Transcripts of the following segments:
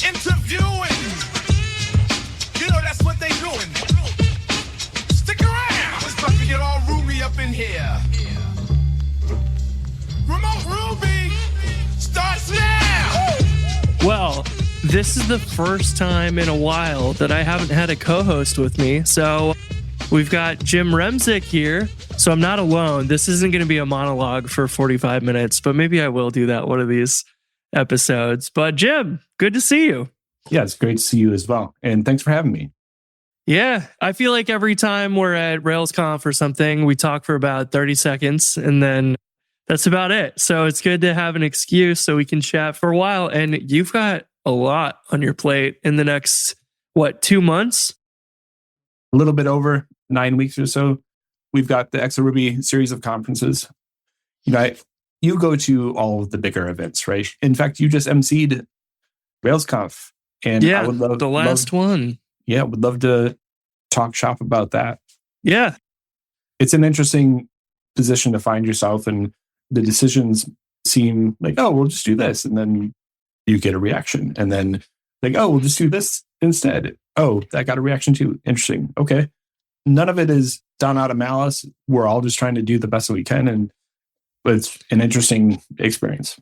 interviewing. You know, that's what they doing. Stick around. It's about to get all roomy up in here. Remote Ruby starts now. Well, this is the first time in a while that I haven't had a co-host with me. So we've got Jim Remsik here. So I'm not alone. This isn't going to be a monologue for 45 minutes, but maybe I will do that one of these episodes. But Jim, good to see you. Yeah, it's great to see you as well. And thanks for having me. Yeah, I feel like every time we're at RailsConf or something, we talk for about 30 seconds and then that's about it. So it's good to have an excuse so we can chat for a while. And you've got a lot on your plate in the next, 2 months? A little bit over 9 weeks or so. We've got the ExoRuby series of conferences. You go to all of the bigger events, right? In fact, you just emceed RailsConf. And yeah, I would love the last one. Yeah, would love to talk shop about that. Yeah. It's an interesting position to find yourself, and the decisions seem like, oh, we'll just do this. And then you get a reaction. And then like, oh, we'll just do this instead. Oh, that got a reaction too. Interesting. Okay. None of it is done out of malice. We're all just trying to do the best that we can. And it's an interesting experience.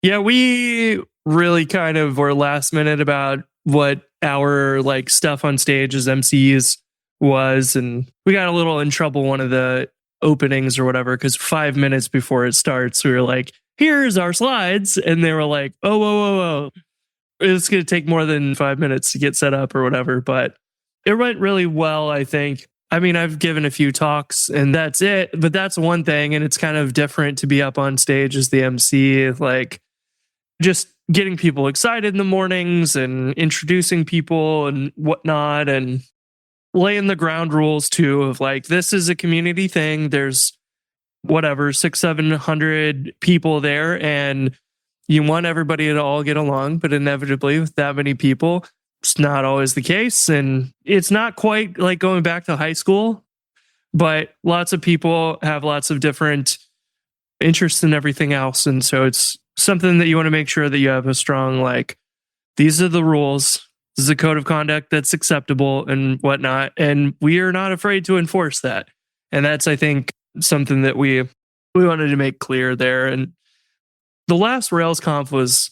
Yeah, we really kind of were last minute about what our stuff on stage as MCs was. And we got a little in trouble one of the openings or whatever, because 5 minutes before it starts, we were like, here's our slides. And they were like, oh, whoa. It's going to take more than 5 minutes to get set up or whatever. But it went really well, I think. I mean, I've given a few talks and that's it. But that's one thing. And it's kind of different to be up on stage as the MC, just getting people excited in the mornings and introducing people and whatnot, and laying the ground rules too of this is a community thing. There's 600-700 people there, and you want everybody to all get along, but inevitably with that many people, it's not always the case. And it's not quite like going back to high school, but lots of people have lots of different interests in everything else. And so it's something that you want to make sure that you have a strong, these are the rules. This is a code of conduct that's acceptable and whatnot. And we are not afraid to enforce that. And that's, I think, something that we wanted to make clear there. And the last RailsConf was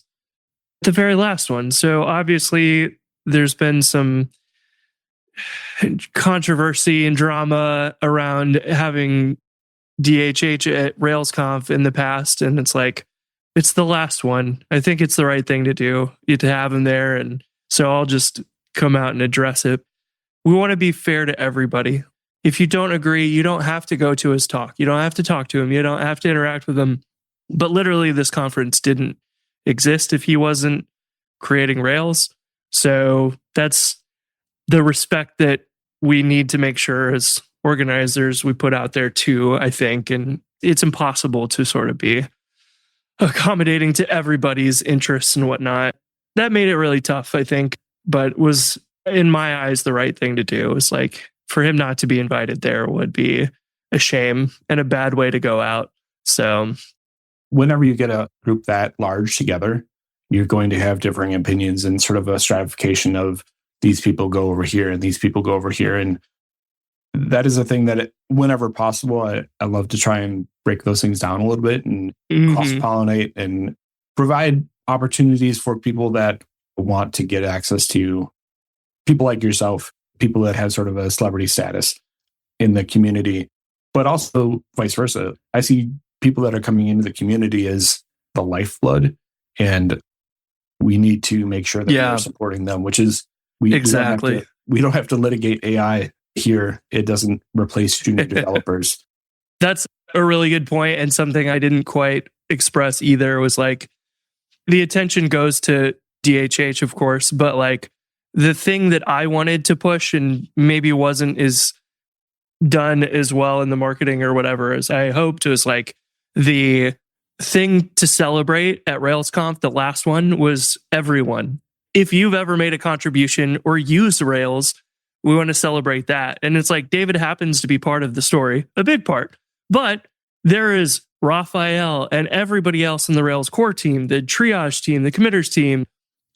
the very last one. So obviously there's been some controversy and drama around having DHH at RailsConf in the past. And it's the last one. I think it's the right thing to do, to have him there. And so I'll just come out and address it. We want to be fair to everybody. If you don't agree, you don't have to go to his talk. You don't have to talk to him. You don't have to interact with him. But literally, this conference didn't exist if he wasn't creating Rails. So that's the respect that we need to make sure as organizers we put out there too, I think. And it's impossible to sort of be accommodating to everybody's interests and whatnot. That made it really tough, I think, but was, in my eyes, the right thing to do. It was for him not to be invited there would be a shame and a bad way to go out. So whenever you get a group that large together, you're going to have differing opinions and sort of a stratification of these people go over here and these people go over here. And that is a thing that whenever possible, I love to try and break those things down a little bit and cross-pollinate and provide opportunities for people that want to get access to people like yourself, people that have sort of a celebrity status in the community, but also vice versa. I see people that are coming into the community as the lifeblood, and we need to make sure that we're supporting them, which is we don't have to litigate AI here. It doesn't replace junior developers. That's a really good point, and something I didn't quite express either was the attention goes to DHH, of course, but the thing that I wanted to push and maybe wasn't as done as well in the marketing or whatever as I hoped was the thing to celebrate at RailsConf, the last one, was everyone. If you've ever made a contribution or used Rails, we want to celebrate that. And it's David happens to be part of the story, a big part, but there is Raphael and everybody else in the Rails core team, the triage team, the committers team,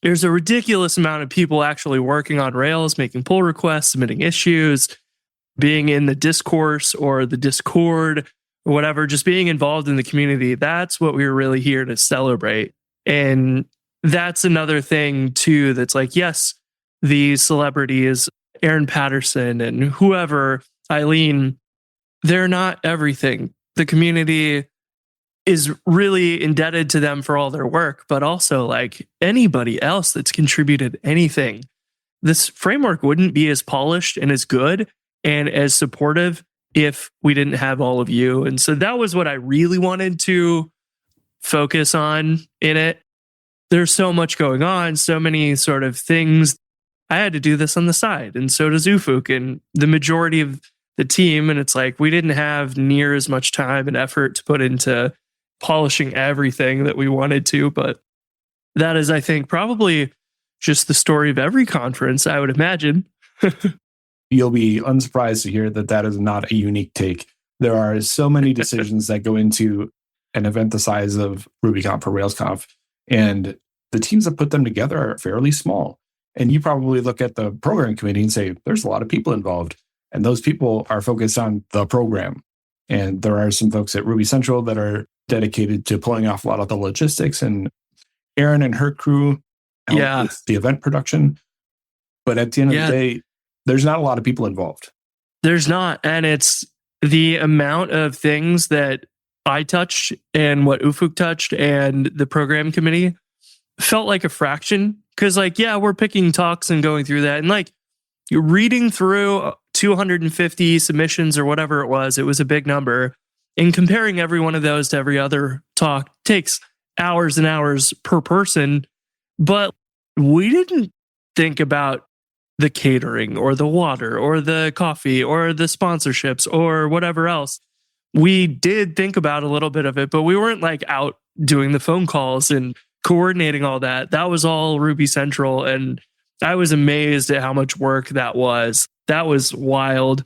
there's a ridiculous amount of people actually working on Rails, making pull requests, submitting issues, being in the discourse or the Discord or whatever, just being involved in the community. That's what we were really here to celebrate. And that's another thing too, that's like, yes, the celebrities, Aaron Patterson and whoever, Eileen, they're not everything. The community is really indebted to them for all their work, but also like anybody else that's contributed anything. This framework wouldn't be as polished and as good and as supportive if we didn't have all of you. And so that was what I really wanted to focus on in it. There's so much going on, so many sort of things. I had to do this on the side, and so does Ufuk and the majority of the team. And it's like we didn't have near as much time and effort to put into polishing everything that we wanted to. But that is, I think, probably just the story of every conference, I would imagine. You'll be unsurprised to hear that that is not a unique take. There are so many decisions that go into an event the size of RubyConf or RailsConf, and the teams that put them together are fairly small. And you probably look at the program committee and say, there's a lot of people involved, and those people are focused on the program. And there are some folks at Ruby Central that are dedicated to pulling off a lot of the logistics, and Erin and her crew help with the event production. But at the end of the day, there's not a lot of people involved. There's not. And it's the amount of things that I touched and what Ufuk touched and the program committee felt like a fraction. Because like, yeah, we're picking talks and going through that. And like you're reading through 250 submissions or whatever it was a big number. And comparing every one of those to every other talk takes hours and hours per person. But we didn't think about the catering or the water or the coffee or the sponsorships or whatever else. We did think about a little bit of it, but we weren't like out doing the phone calls and coordinating all that. That was all Ruby Central. And I was amazed at how much work that was. That was wild.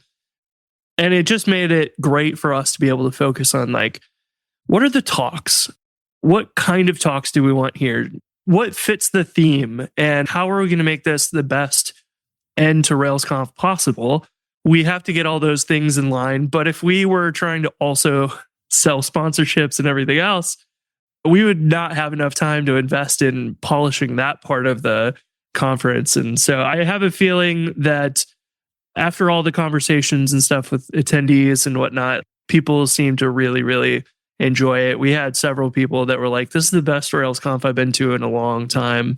And it just made it great for us to be able to focus on like, what are the talks? What kind of talks do we want here? What fits the theme? And how are we going to make this the best end to RailsConf possible? We have to get all those things in line. But if we were trying to also sell sponsorships and everything else, we would not have enough time to invest in polishing that part of the conference. And so I have a feeling that after all the conversations and stuff with attendees and whatnot, people seem to really, really enjoy it. We had several people that were like, this is the best RailsConf I've been to in a long time.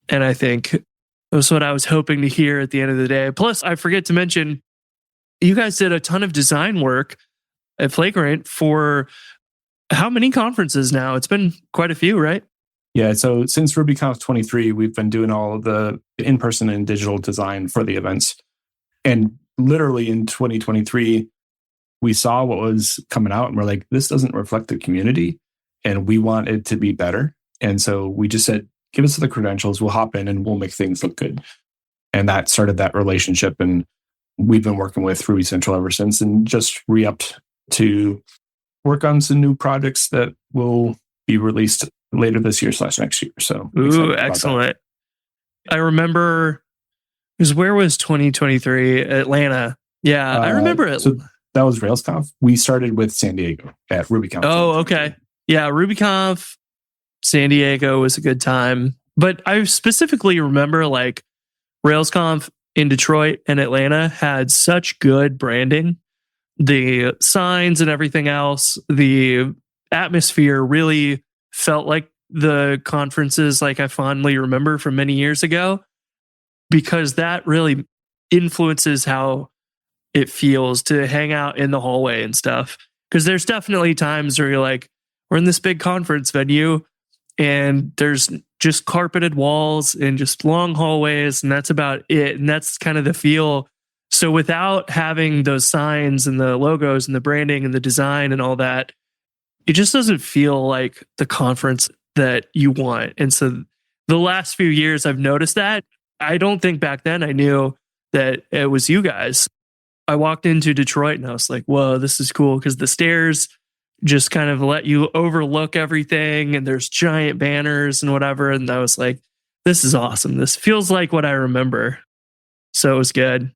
And I think that's what I was hoping to hear at the end of the day. Plus, I forget to mention, you guys did a ton of design work at Flagrant for how many conferences now? It's been quite a few, right? Yeah, so since RubyConf 23, we've been doing all of the in-person and digital design for the events. And literally in 2023, we saw what was coming out and we're like, this doesn't reflect the community and we want it to be better. And so we just said, give us the credentials, we'll hop in and we'll make things look good. And that started that relationship. And we've been working with Ruby Central ever since and just re-upped to work on some new projects that will be released later this year / next year. So, ooh, excellent. I remember, because where was 2023? Atlanta. Yeah, I remember it. So that was RailsConf. We started with San Diego at RubyConf. Oh, okay. Yeah, RubyConf, San Diego was a good time. But I specifically remember like RailsConf in Detroit and Atlanta had such good branding. The signs and everything else, the atmosphere really felt like the conferences like I fondly remember from many years ago, because that really influences how it feels to hang out in the hallway and stuff. Because there's definitely times where you're like, we're in this big conference venue and there's just carpeted walls and just long hallways, and that's about it. And that's kind of the feel. So without having those signs and the logos and the branding and the design and all that, it just doesn't feel like the conference that you want. And so the last few years, I've noticed that. I don't think back then I knew that it was you guys. I walked into Detroit and I was like, whoa, this is cool, because the stairs just kind of let you overlook everything and there's giant banners and whatever. And I was like, this is awesome. This feels like what I remember. So it was good.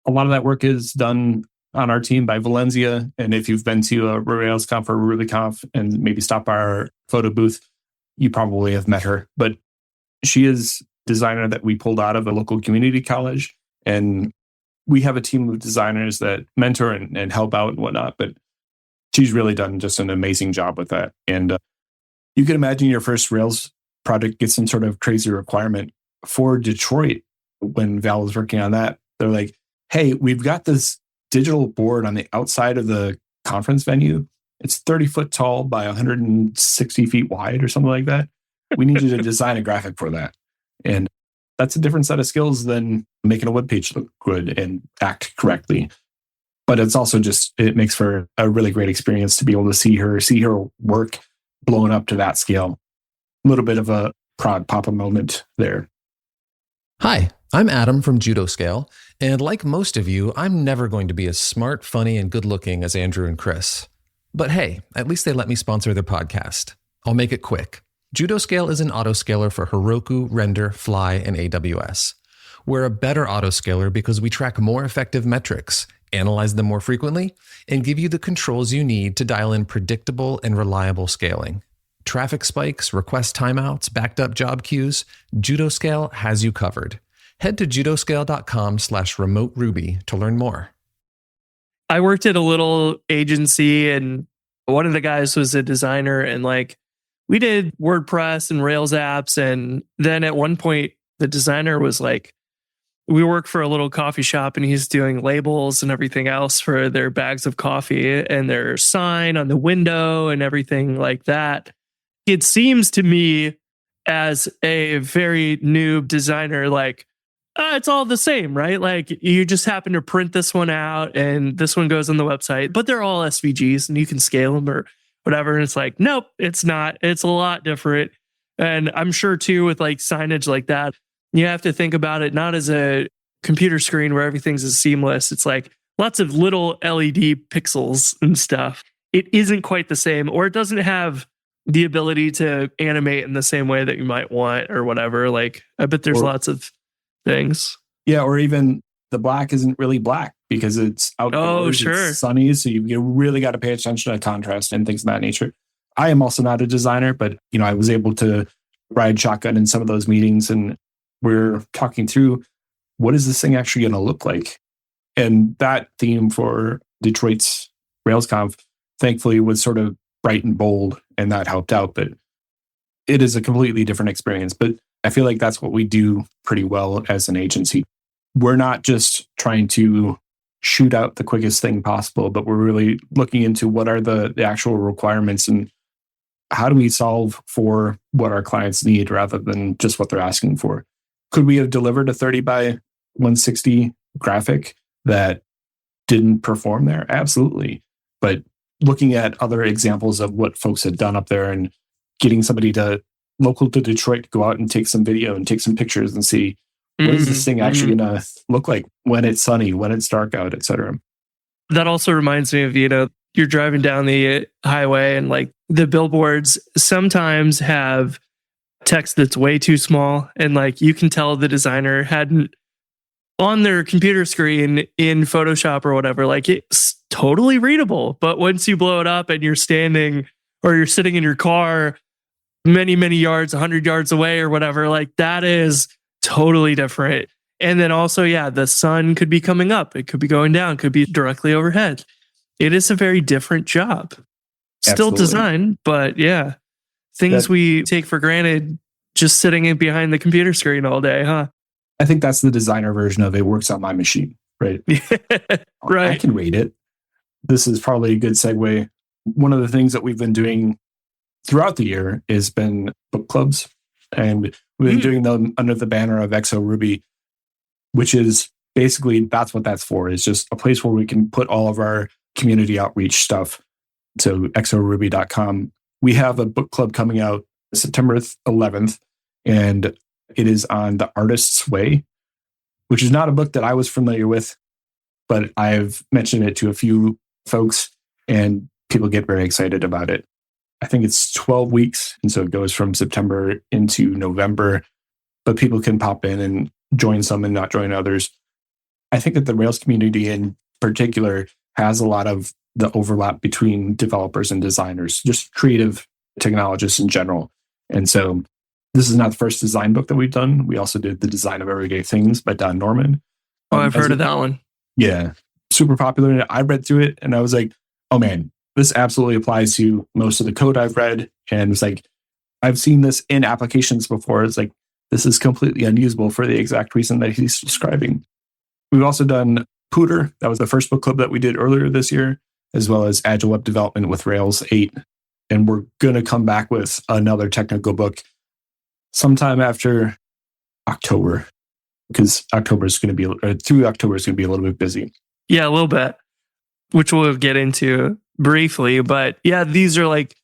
A lot of that work is done on our team by Valencia. And if you've been to a RailsConf or RubyConf and maybe stop by our photo booth, you probably have met her. But she is a designer that we pulled out of a local community college. And we have a team of designers that mentor and help out and whatnot. But she's really done just an amazing job with that. And you can imagine your first Rails project gets some sort of crazy requirement. For Detroit, when Val was working on that, they're like, hey, we've got this digital board on the outside of the conference venue. It's 30 foot tall by 160 feet wide or something like that. We need you to design a graphic for that. And that's a different set of skills than making a web page look good and act correctly. But it's also just, it makes for a really great experience to be able to see her work blown up to that scale. A little bit of a prod papa moment there. Hi, I'm Adam from JudoScale, and like most of you, I'm never going to be as smart, funny, and good-looking as Andrew and Chris. But hey, at least they let me sponsor their podcast. I'll make it quick. JudoScale is an autoscaler for Heroku, Render, Fly, and AWS. We're a better autoscaler because we track more effective metrics, analyze them more frequently, and give you the controls you need to dial in predictable and reliable scaling. Traffic spikes, request timeouts, backed up job queues, JudoScale has you covered. Head to judoscale.com/remote-ruby to learn more. I worked at a little agency and one of the guys was a designer and like we did WordPress and Rails apps. And then at one point, the designer was like, we work for a little coffee shop and he's doing labels and everything else for their bags of coffee and their sign on the window and everything like that. It seems to me as a very noob designer, like, it's all the same, right? Like you just happen to print this one out and this one goes on the website, but they're all SVGs and you can scale them or whatever. And it's like, nope, it's not. It's a lot different. And I'm sure too, with like signage like that, you have to think about it not as a computer screen where everything's as seamless. It's like lots of little LED pixels and stuff. It isn't quite the same, or it doesn't have the ability to animate in the same way that you might want or whatever. Like, I bet there's lots of things. Yeah, or even the black isn't really black because it's outdoors. Oh, sure. It's sunny, so you really got to pay attention to contrast and things of that nature. I am also not a designer, but I was able to ride shotgun in some of those meetings, and we're talking through what is this thing actually going to look like. And that theme for Detroit's RailsConf, thankfully, was sort of bright and bold, and that helped out. But it is a completely different experience. But I feel like that's what we do pretty well as an agency. We're not just trying to shoot out the quickest thing possible, but we're really looking into what are the actual requirements and how do we solve for what our clients need rather than just what they're asking for. Could we have delivered a 30 by 160 graphic that didn't perform there? Absolutely. But looking at other examples of what folks had done up there and getting somebody local to Detroit to go out and take some video and take some pictures and see what is this thing actually going to look like when it's sunny, when it's dark out, et cetera. That also reminds me of, you're driving down the highway and like the billboards sometimes have text that's way too small. And like you can tell the designer hadn't on their computer screen in Photoshop or whatever, like it's totally readable. But once you blow it up and you're standing or you're sitting in your car many, many yards, 100 yards away or whatever, like that is totally different. And then also, the sun could be coming up. It could be going down, could be directly overhead. It is a very different job. Still Absolutely. design, but things we take for granted just sitting in behind the computer screen all day, huh? I think that's the designer version of it works on my machine, right? Right. I can rate it. This is probably a good segue. One of the things that we've been doing throughout the year has been book clubs. And we've been doing them under the banner of XO Ruby, which is basically, that's what that's for. It's just a place where we can put all of our community outreach stuff. So xoruby.com. We have a book club coming out September 11th, and it is on The Artist's Way, which is not a book that I was familiar with, but I've mentioned it to a few folks, and people get very excited about it. I think it's 12 weeks, and so it goes from September into November. but people can pop in and join some and not join others. I think that the Rails community in particular has a lot of the overlap between developers and designers, just creative technologists in general. And so this is not the first design book that we've done. We also did The Design of Everyday Things by Don Norman. Oh, I've heard of that one. Yeah, super popular. I read through it and I was like, oh man, this absolutely applies to most of the code I've read. And it's like, I've seen this in applications before. It's like, this is completely unusable for the exact reason that he's describing. We've also done Pooter. That was the first book club that we did earlier this year, as well as Agile Web Development with Rails 8. And we're going to come back with another technical book sometime after October, because October is going to be, through October is going to be a little bit busy. Yeah, a little bit, which we'll get into briefly. But yeah, these are like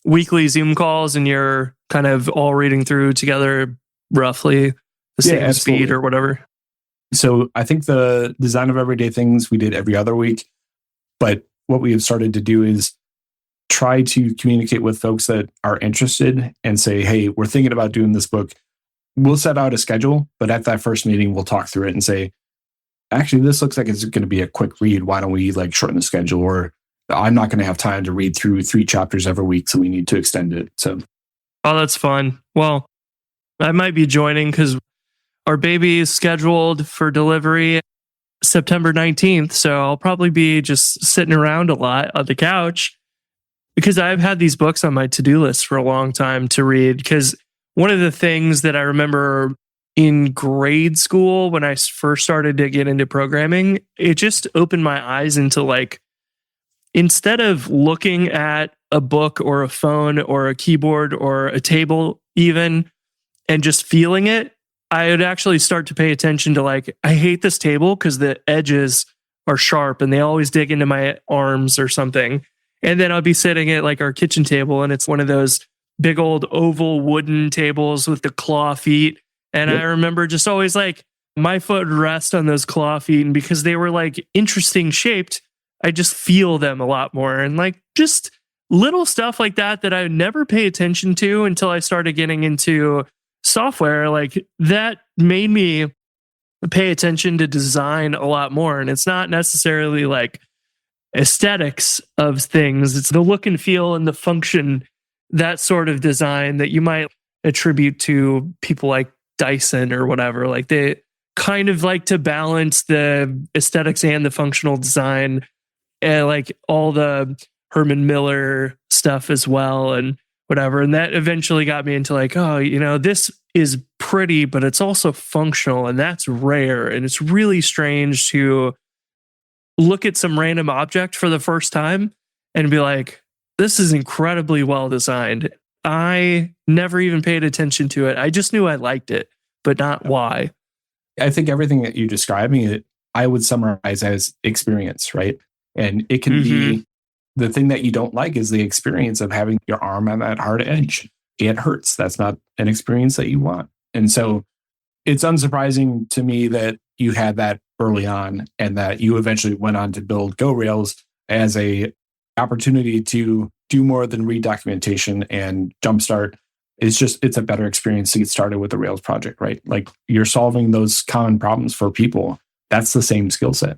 weekly Zoom calls and you're kind of all reading through together roughly the same speed or whatever. So I think the Design of Everyday Things we did every other week. But what we have started to do is try to communicate with folks that are interested and say, hey, we're thinking about doing this book. We'll set out a schedule, but at that first meeting, we'll talk through it and say, actually, this looks like it's going to be a quick read. Why don't we like shorten the schedule? Or I'm not going to have time to read through 3 chapters every week, so we need to extend it. So, oh, that's fun. Well, I might be joining because our baby is scheduled for delivery September 19th. So I'll probably be just sitting around a lot on the couch because I've had these books on my to-do list for a long time to read. Because one of the things that I remember in grade school when I first started to get into programming, it just opened my eyes into like, instead of looking at a book or a phone or a keyboard or a table even and just feeling it, I would actually start to pay attention to like, I hate this table because the edges are sharp and they always dig into my arms or something. And then I'll be sitting at like our kitchen table and it's one of those big old oval wooden tables with the claw feet. And I remember just always like my foot would rest on those claw feet. And because they were like interesting shaped, I just feel them a lot more. And like just little stuff like that that I would never pay attention to until I started getting into software, like that made me pay attention to design a lot more. And it's not necessarily like aesthetics of things. It's the look and feel and the function, that sort of design that you might attribute to people like Dyson or whatever. Like they kind of like to balance the aesthetics and the functional design and like all the Herman Miller stuff as well and whatever. And that eventually got me into like, oh, you know, this is pretty, but it's also functional and that's rare. And it's really strange to look at some random object for the first time and be like, this is incredibly well designed. I never even paid attention to it. I just knew I liked it, but not why. I think everything that you're describing, I would summarize as experience, right? And it can be the thing that you don't like is the experience of having your arm on that hard edge. It hurts. That's not an experience that you want. And so it's unsurprising to me that you had that early on and that you eventually went on to build Go Rails as a opportunity to do more than read documentation and jumpstart. It's a better experience to get started with the Rails project, right? Like you're solving those common problems for people. That's the same skill set.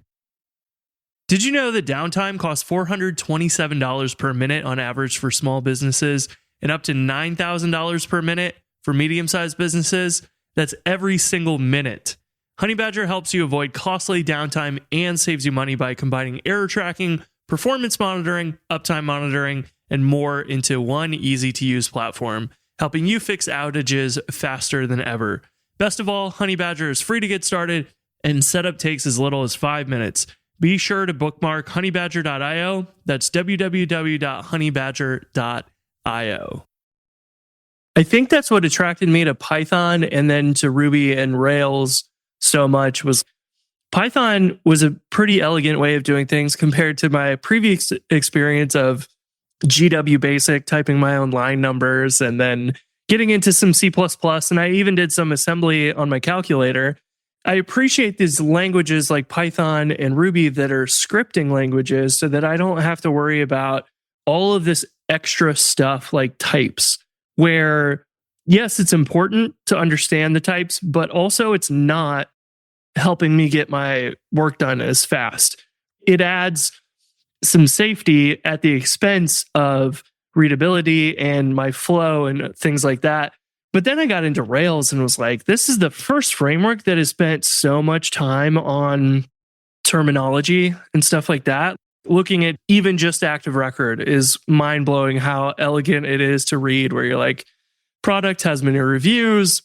Did you know that downtime costs $427 per minute on average for small businesses and up to $9,000 per minute for medium-sized businesses? That's every single minute. Honeybadger helps you avoid costly downtime and saves you money by combining error tracking, performance monitoring, uptime monitoring, and more into one easy-to-use platform, helping you fix outages faster than ever. Best of all, Honeybadger is free to get started, and setup takes as little as 5 minutes. Be sure to bookmark honeybadger.io. That's www.honeybadger.io. I think that's what attracted me to Python and then to Ruby and Rails so much was Python was a pretty elegant way of doing things compared to my previous experience of GW Basic, typing my own line numbers, and then getting into some C++. And I even did some assembly on my calculator. I appreciate these languages like Python and Ruby that are scripting languages so that I don't have to worry about all of this extra stuff like types, where yes, it's important to understand the types, but also it's not helping me get my work done as fast. It adds some safety at the expense of readability and my flow and things like that. But then I got into Rails and was like, this is the first framework that has spent so much time on terminology and stuff like that. Looking at even just Active Record is mind blowing how elegant it is to read, where you're like, product has many reviews,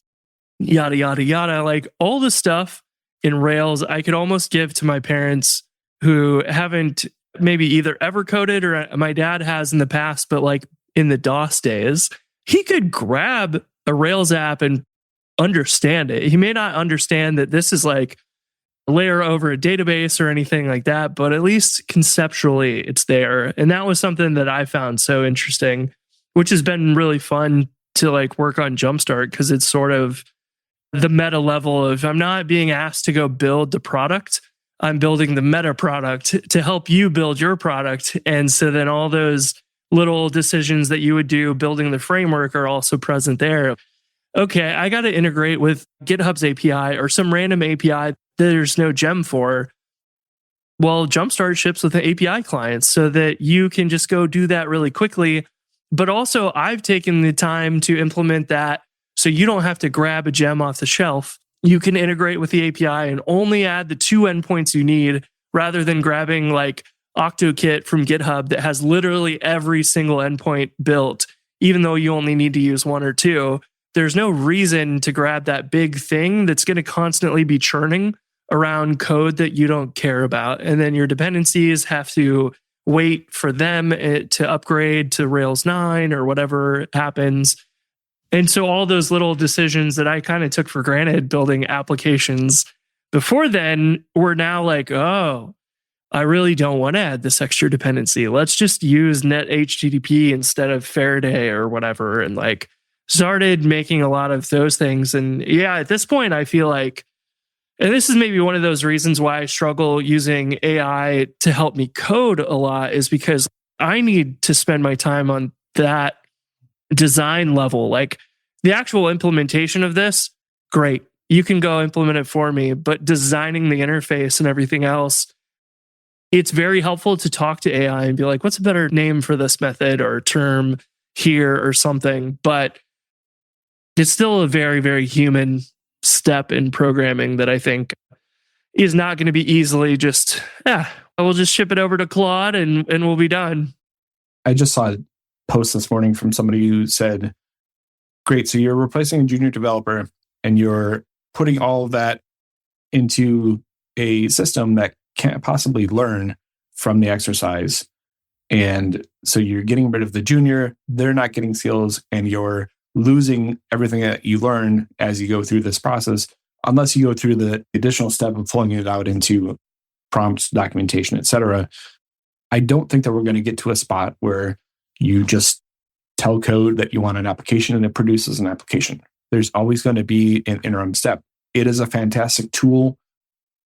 yada, yada, yada. Like all the stuff in Rails, I could almost give to my parents who haven't maybe either ever coded or my dad has in the past, but like in the DOS days, he could grab a Rails app and understand it. He may not understand that this is like a layer over a database or anything like that, but at least conceptually it's there. And that was something that I found so interesting, which has been really fun to like work on Jumpstart, because it's sort of the meta level of I'm not being asked to go build the product. I'm building the meta product to help you build your product. And so then all those little decisions that you would do building the framework are also present there. Okay, I got to integrate with GitHub's API or some random API that there's no gem for. Well, Jumpstart ships with the API clients so that you can just go do that really quickly. But also, I've taken the time to implement that so you don't have to grab a gem off the shelf. You can integrate with the API and only add the 2 endpoints you need rather than grabbing like OctoKit from GitHub that has literally every single endpoint built, even though you only need to use 1 or 2. There's no reason to grab that big thing that's going to constantly be churning around code that you don't care about. And then your dependencies have to wait for them to upgrade to Rails 9 or whatever happens. And so all those little decisions that I kind of took for granted building applications before then were now like, oh, I really don't want to add this extra dependency. Let's just use net HTTP instead of Faraday or whatever. And like started making a lot of those things. And yeah, at this point, I feel like, and this is maybe one of those reasons why I struggle using AI to help me code a lot, is because I need to spend my time on that design level. Like the actual implementation of this, great. You can go implement it for me, but designing the interface and everything else, it's very helpful to talk to AI and be like, what's a better name for this method or term here or something? But it's still a very, very human step in programming that I think is not going to be easily just, we'll just ship it over to Claude and we'll be done. I just saw a post this morning from somebody who said, great, so you're replacing a junior developer and you're putting all of that into a system that can't possibly learn from the exercise. And so you're getting rid of the junior, they're not getting skills, and you're losing everything that you learn as you go through this process, unless you go through the additional step of pulling it out into prompts, documentation, etc. I don't think that we're going to get to a spot where you just tell code that you want an application and it produces an application. There's always going to be an interim step. It is a fantastic tool.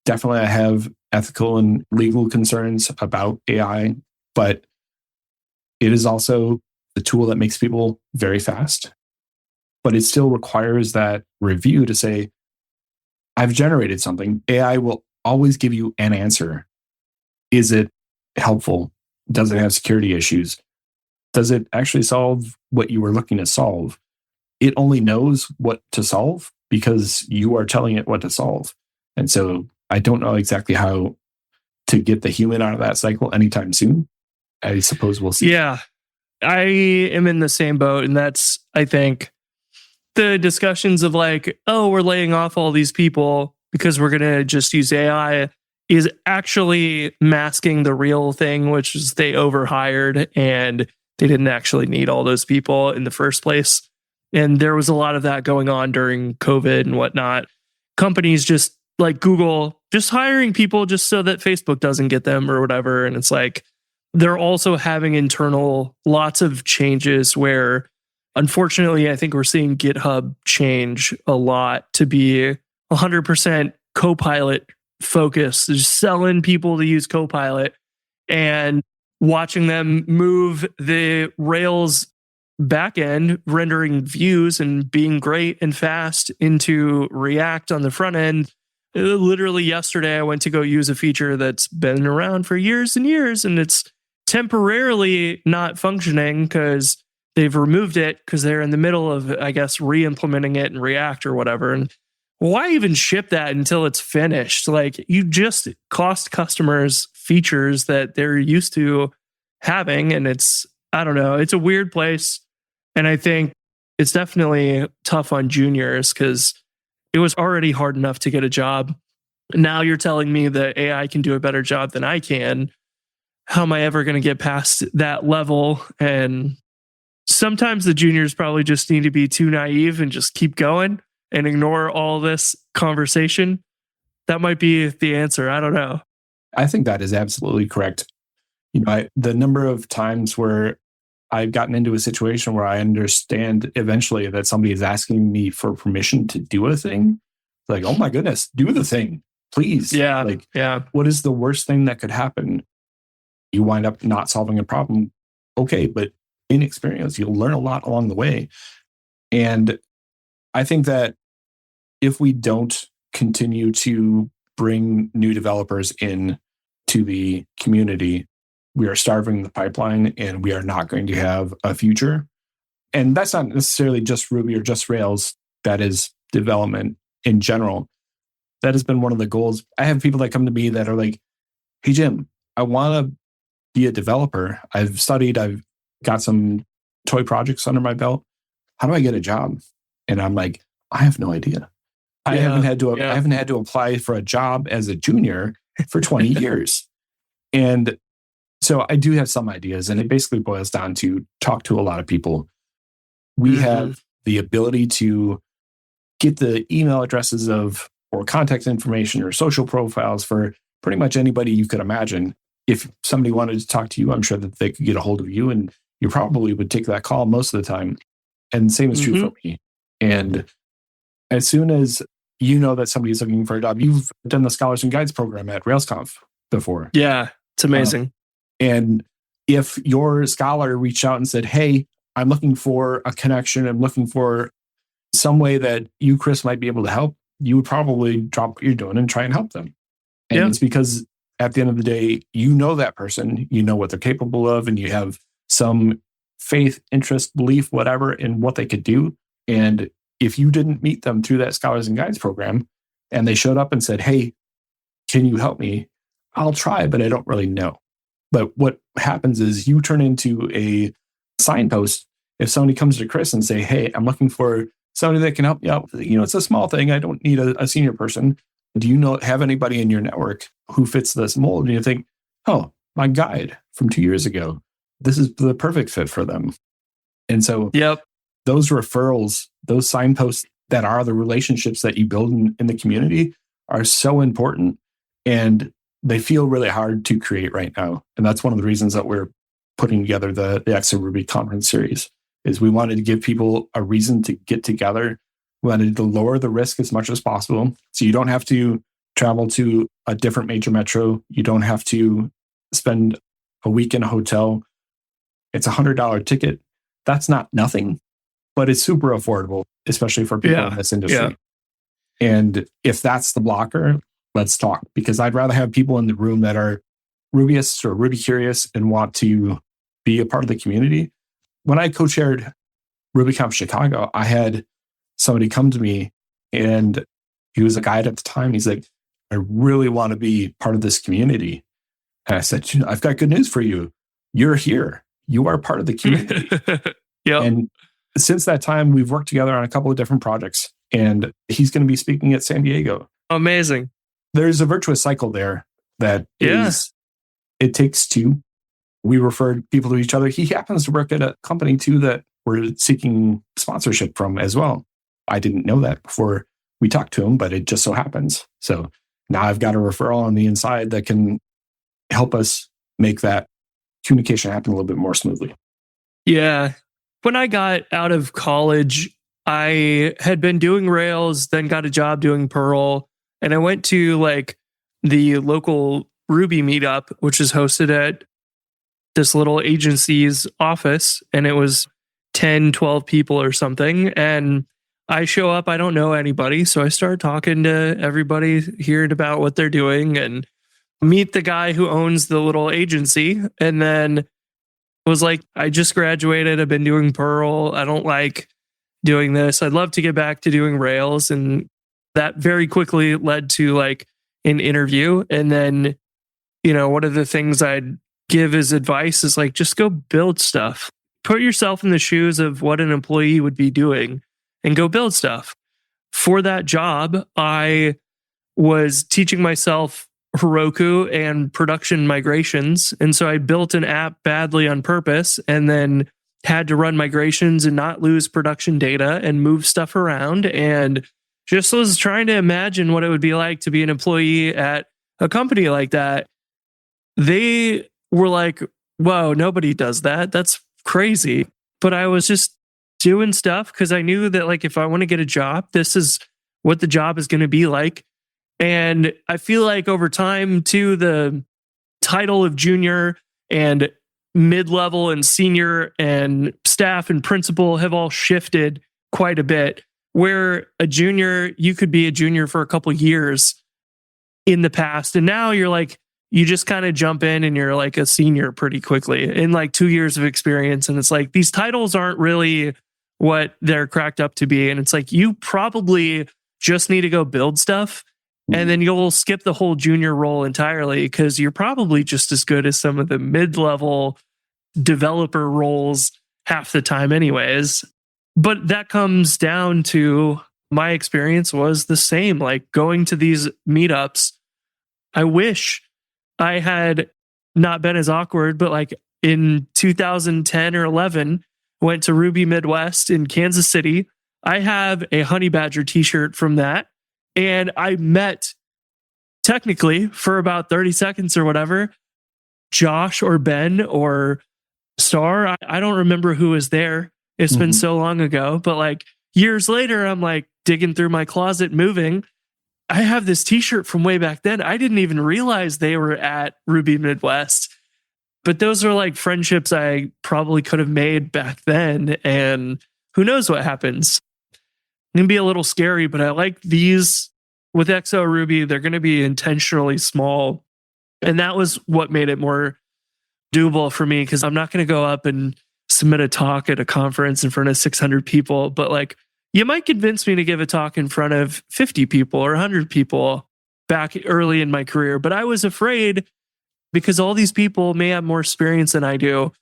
Definitely, I have ethical and legal concerns about AI, but it is also the tool that makes people very fast. But it still requires that review to say, I've generated something. AI will always give you an answer. Is it helpful? Does it have security issues? Does it actually solve what you were looking to solve? It only knows what to solve because you are telling it what to solve. And so I don't know exactly how to get the human out of that cycle anytime soon. I suppose we'll see. Yeah, I am in the same boat. And that's, I think, the discussions of like, oh, we're laying off all these people because we're going to just use AI is actually masking the real thing, which is they overhired and they didn't actually need all those people in the first place. And there was a lot of that going on during COVID and whatnot. Companies just like Google, just hiring people just so that Facebook doesn't get them or whatever. And it's like, they're also having internal lots of changes where, unfortunately, I think we're seeing GitHub change a lot to be 100% Copilot focused, just selling people to use Copilot and watching them move the Rails back end rendering views and being great and fast into React on the front end. Literally yesterday, I went to go use a feature that's been around for years and years, and it's temporarily not functioning because they've removed it because they're in the middle of, I guess, re-implementing it in React or whatever. And why even ship that until it's finished? Like, you just cost customers features that they're used to having, and it's, I don't know, it's a weird place. And I think it's definitely tough on juniors because it was already hard enough to get a job. Now you're telling me that AI can do a better job than I can. How am I ever going to get past that level? And sometimes the juniors probably just need to be too naive and just keep going and ignore all this conversation. That might be the answer. I don't know. I think that is absolutely correct. The number of times where I've gotten into a situation where I understand eventually that somebody is asking me for permission to do a thing. Like, oh my goodness, do the thing, please. Yeah. Like, yeah. What is the worst thing that could happen? You wind up not solving a problem. Okay, but in experience, you'll learn a lot along the way. And I think that if we don't continue to bring new developers in to the community, we are starving the pipeline and we are not going to have a future. And that's not necessarily just Ruby or just Rails. That is development in general. That has been one of the goals. I have people that come to me that are like, hey, Jim, I want to be a developer. I've studied, I've got some toy projects under my belt. How do I get a job? And I'm like, I have no idea. I haven't had to apply for a job as a junior for 20 years. And so I do have some ideas, and it basically boils down to talk to a lot of people. We have the ability to get the email addresses or contact information or social profiles for pretty much anybody you could imagine. If somebody wanted to talk to you, I'm sure that they could get a hold of you, and you probably would take that call most of the time. And same is true for me. And as soon as you know that somebody is looking for a job, you've done the Scholars and Guides program at RailsConf before. Yeah, it's amazing. And if your scholar reached out and said, hey, I'm looking for a connection, I'm looking for some way that you, Chris, might be able to help, you would probably drop what you're doing and try and help them. And it's because at the end of the day, you know that person, you know what they're capable of, and you have some faith, interest, belief, whatever, in what they could do. And if you didn't meet them through that Scholars and Guides program, and they showed up and said, hey, can you help me? I'll try, but I don't really know. But what happens is you turn into a signpost. If somebody comes to Chris and say, hey, I'm looking for somebody that can help me out. It's a small thing. I don't need a senior person. Do you have anybody in your network who fits this mold? And you think, oh, my guide from 2 years ago, this is the perfect fit for them. And so those referrals, those signposts that are the relationships that you build in the community are so important. And they feel really hard to create right now. And that's one of the reasons that we're putting together the Exo Ruby conference series, is we wanted to give people a reason to get together. We wanted to lower the risk as much as possible. So you don't have to travel to a different major metro. You don't have to spend a week in a hotel. It's $100 ticket. That's not nothing, but it's super affordable, especially for people in this industry. Yeah. And if that's the blocker, let's talk, because I'd rather have people in the room that are Rubyists or Ruby curious and want to be a part of the community. When I co-chaired RubyConf Chicago, I had somebody come to me, and he was a guide at the time. He's like, I really want to be part of this community. And I said, I've got good news for you. You're here. You are part of the community. And since that time, we've worked together on a couple of different projects, and he's going to be speaking at San Diego. Amazing. There's a virtuous cycle there that is, it takes two. We referred people to each other. He happens to work at a company too that we're seeking sponsorship from as well. I didn't know that before we talked to him, but it just so happens. So now I've got a referral on the inside that can help us make that communication happen a little bit more smoothly. Yeah. When I got out of college, I had been doing Rails, then got a job doing Perl. And I went to like the local Ruby meetup, which is hosted at this little agency's office. And it was 10, 12 people or something. And I show up, I don't know anybody. So I start talking to everybody, hearing about what they're doing, and meet the guy who owns the little agency. And then was like, I just graduated. I've been doing Perl. I don't like doing this. I'd love to get back to doing Rails. And that very quickly led to like an interview. And then, one of the things I'd give as advice is like, just go build stuff. Put yourself in the shoes of what an employee would be doing and go build stuff. For that job, I was teaching myself Heroku and production migrations. And so I built an app badly on purpose and then had to run migrations and not lose production data and move stuff around. And just was trying to imagine what it would be like to be an employee at a company like that. They were like, whoa, nobody does that. That's crazy. But I was just doing stuff because I knew that like if I want to get a job, this is what the job is going to be like. And I feel like over time too, the title of junior and mid-level and senior and staff and principal have all shifted quite a bit. Where a junior, you could be a junior for a couple years in the past. And now you're like, you just kind of jump in and you're like a senior pretty quickly in like 2 years of experience. And it's like, these titles aren't really what they're cracked up to be. And it's like, you probably just need to go build stuff. And then you'll skip the whole junior role entirely because you're probably just as good as some of the mid-level developer roles half the time anyways. But that comes down to my experience was the same, like going to these meetups. I wish I had not been as awkward, but like in 2010 or 11, went to Ruby Midwest in Kansas City. I have a Honeybadger t-shirt from that. And I met technically for about 30 seconds or whatever, Josh or Ben or Star. I don't remember who was there. It's been so long ago, but like years later, I'm like digging through my closet, moving. I have this t-shirt from way back then. I didn't even realize they were at Ruby Midwest, but those are like friendships I probably could have made back then. And who knows what happens. It can be a little scary, but I like these with XO Ruby. They're going to be intentionally small. And that was what made it more doable for me because I'm not going to go up and submit a talk at a conference in front of 600 people. But like, you might convince me to give a talk in front of 50 people or 100 people back early in my career. But I was afraid because all these people may have more experience than I do.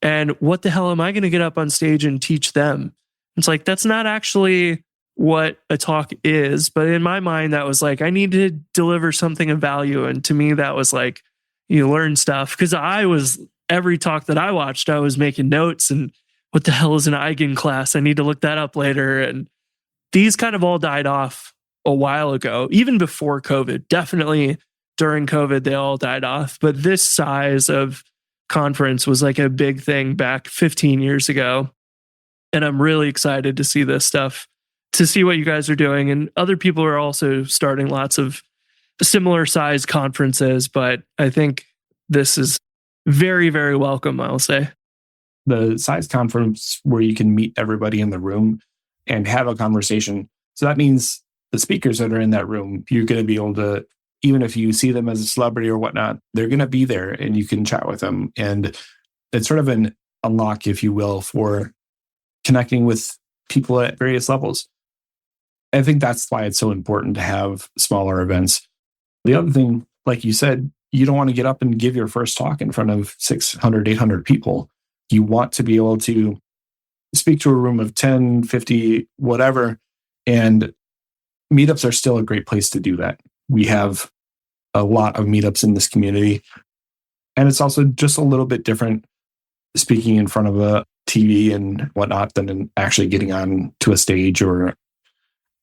And what the hell am I going to get up on stage and teach them? It's like, that's not actually what a talk is. But in my mind, that was like, I need to deliver something of value. And to me, that was like, you learn stuff. Because every talk that I watched, I was making notes and what the hell is an eigen class? I need to look that up later. And these kind of all died off a while ago, even before COVID. Definitely during COVID, they all died off. But this size of conference was like a big thing back 15 years ago. And I'm really excited to see this stuff, to see what you guys are doing. And other people are also starting lots of similar size conferences. But I think this is very, very welcome, I'll say. The size conference where you can meet everybody in the room and have a conversation. So that means the speakers that are in that room, you're going to be able to, even if you see them as a celebrity or whatnot, they're going to be there and you can chat with them. And it's sort of an unlock, if you will, for connecting with people at various levels. I think that's why it's so important to have smaller events. The other thing, like you said, you don't want to get up and give your first talk in front of 600, 800 people. You want to be able to speak to a room of 10, 50, whatever. And meetups are still a great place to do that. We have a lot of meetups in this community. And it's also just a little bit different speaking in front of a TV and whatnot than actually getting on to a stage or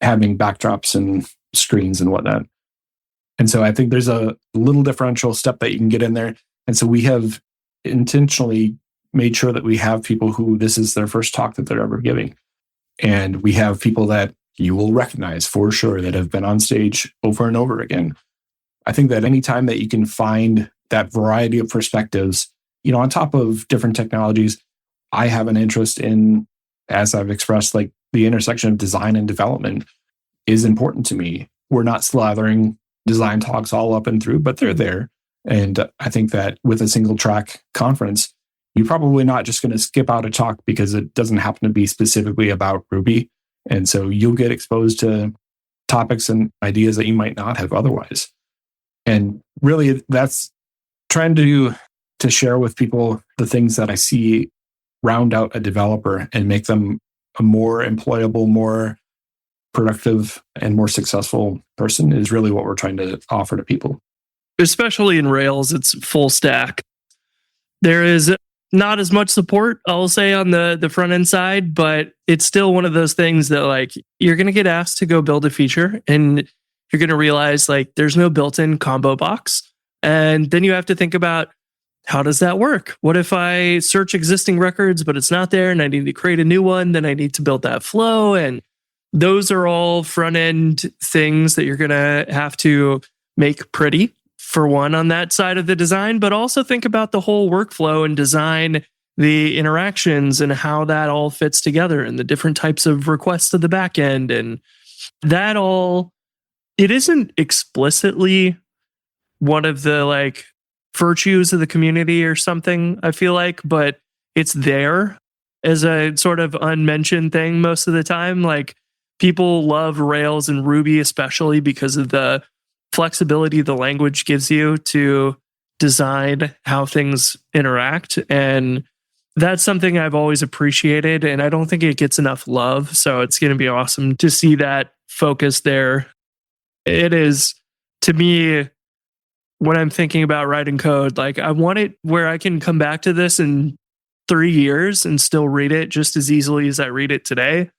having backdrops and screens and whatnot. And so I think there's a little differential step that you can get in there. And so we have intentionally made sure that we have people who this is their first talk that they're ever giving. And we have people that you will recognize for sure that have been on stage over and over again. I think that anytime that you can find that variety of perspectives, on top of different technologies, I have an interest in as I've expressed, like the intersection of design and development is important to me. We're not slathering design talks all up and through, but they're there. And I think that with a single track conference, you're probably not just going to skip out a talk because it doesn't happen to be specifically about Ruby. And so you'll get exposed to topics and ideas that you might not have otherwise. And really, that's trying to share with people the things that I see round out a developer and make them a more employable, more productive, and more successful person is really what we're trying to offer to people. Especially in Rails, it's full stack. There is not as much support, I'll say, on the front end side, but it's still one of those things that like you're going to get asked to go build a feature and you're going to realize like there's no built-in combo box. And then you have to think about, how does that work? What if I search existing records, but it's not there and I need to create a new one? Then I need to build that flow. And those are all front end things that you're going to have to make pretty, for one, on that side of the design, but also think about the whole workflow and design the interactions and how that all fits together and the different types of requests to the back end. And that all, it isn't explicitly one of the like virtues of the community or something, I feel like, but it's there as a sort of unmentioned thing most of the time. Like people love Rails and Ruby, especially because of the flexibility the language gives you to design how things interact. And that's something I've always appreciated. And I don't think it gets enough love. So it's going to be awesome to see that focus there. It is, to me, when I'm thinking about writing code, like I want it where I can come back to this in 3 years and still read it just as easily as I read it today.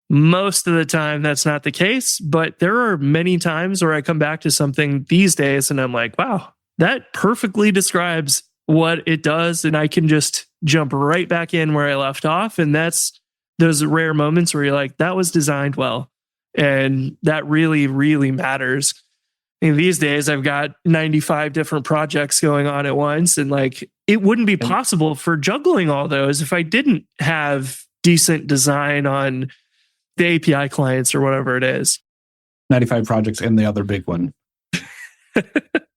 Most of the time, that's not the case, but there are many times where I come back to something these days and I'm like, wow, that perfectly describes what it does. And I can just jump right back in where I left off. And that's those rare moments where you're like, that was designed well. And that really, really matters. And these days, I've got 95 different projects going on at once. And like, it wouldn't be possible for juggling all those if I didn't have decent design on the API clients or whatever it is. 95 projects and the other big one.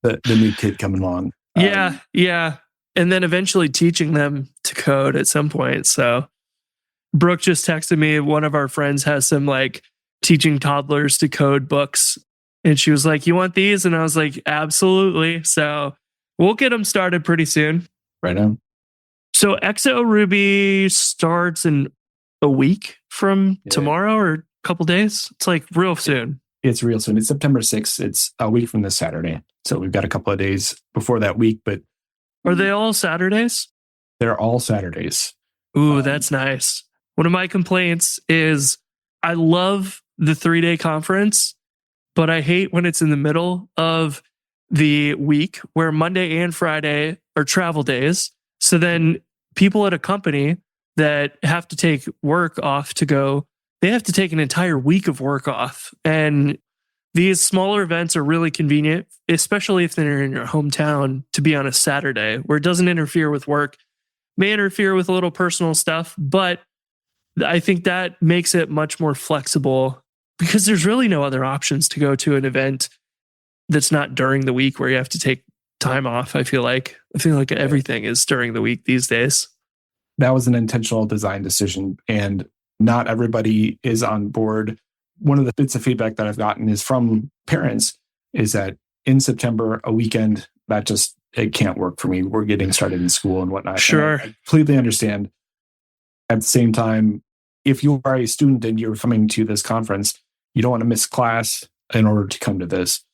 the new kid coming along. Yeah. And then eventually teaching them to code at some point. So Brooke just texted me. One of our friends has some like teaching toddlers to code books. And she was like, you want these? And I was like, absolutely. So we'll get them started pretty soon. Right on. So XO Ruby starts in a week from tomorrow or a couple days. It's like real soon. It's real soon. It's September 6th. It's a week from this Saturday. So we've got a couple of days before that week, but... Are they all Saturdays? They're all Saturdays. Ooh, that's nice. One of my complaints is I love the 3-day conference, but I hate when it's in the middle of the week where Monday and Friday are travel days. So then people at a company that have to take work off to go, they have to take an entire week of work off. And these smaller events are really convenient, especially if they're in your hometown, to be on a Saturday where it doesn't interfere with work, may interfere with a little personal stuff, but I think that makes it much more flexible because there's really no other options to go to an event that's not during the week where you have to take time off. I feel like everything is during the week these days. That was an intentional design decision, and not everybody is on board. One of the bits of feedback that I've gotten is from parents is that in September, a weekend, it can't work for me. We're getting started in school and whatnot. Sure. And I completely understand. At the same time, if you are a student and you're coming to this conference, you don't want to miss class in order to come to this.